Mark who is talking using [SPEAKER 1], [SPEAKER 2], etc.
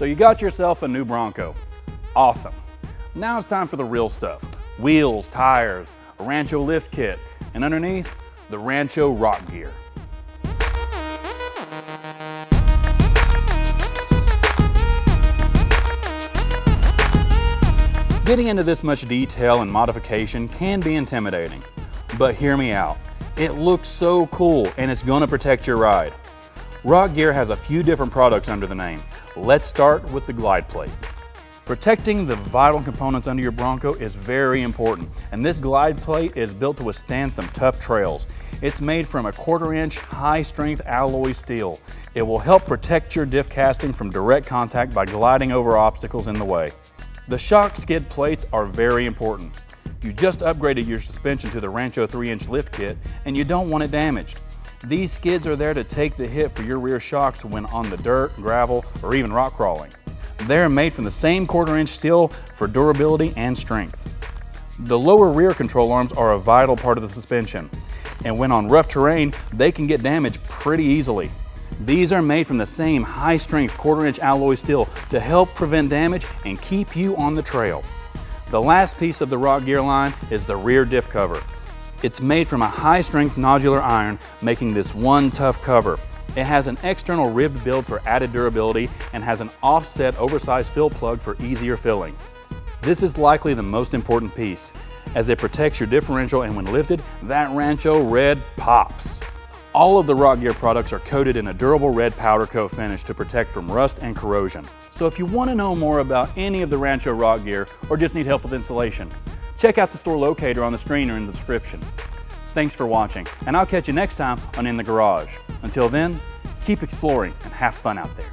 [SPEAKER 1] So you got yourself a new Bronco. Awesome. Now it's time for the real stuff. Wheels, tires, a Rancho lift kit, and underneath, the Rancho RockGEAR. Getting into this much detail and modification can be intimidating, but hear me out. It looks so cool and it's going to protect your ride. RockGEAR has a few different products under the name. Let's start with the glide plate. Protecting the vital components under your Bronco is very important, and this glide plate is built to withstand some tough trails. It's made from a 1/4-inch high-strength alloy steel. It will help protect your diff casting from direct contact by gliding over obstacles in the way. The shock skid plates are very important. You just upgraded your suspension to the Rancho 3-inch lift kit, and you don't want it damaged. These skids are there to take the hit for your rear shocks when on the dirt, gravel, or even rock crawling. They're made from the same 1/4-inch steel for durability and strength. The lower rear control arms are a vital part of the suspension, and when on rough terrain, they can get damaged pretty easily. These are made from the same high-strength 1/4-inch alloy steel to help prevent damage and keep you on the trail. The last piece of the RockGEAR line is the rear diff cover. It's made from a high-strength nodular iron, making this one tough cover. It has an external ribbed build for added durability and has an offset oversized fill plug for easier filling. This is likely the most important piece, as it protects your differential, and when lifted, that Rancho red pops. All of the RockGEAR products are coated in a durable red powder coat finish to protect from rust and corrosion. So if you want to know more about any of the Rancho RockGEAR or just need help with installation, check out the store locator on the screen or in the description. Thanks for watching, and I'll catch you next time on In the Garage. Until then, keep exploring and have fun out there.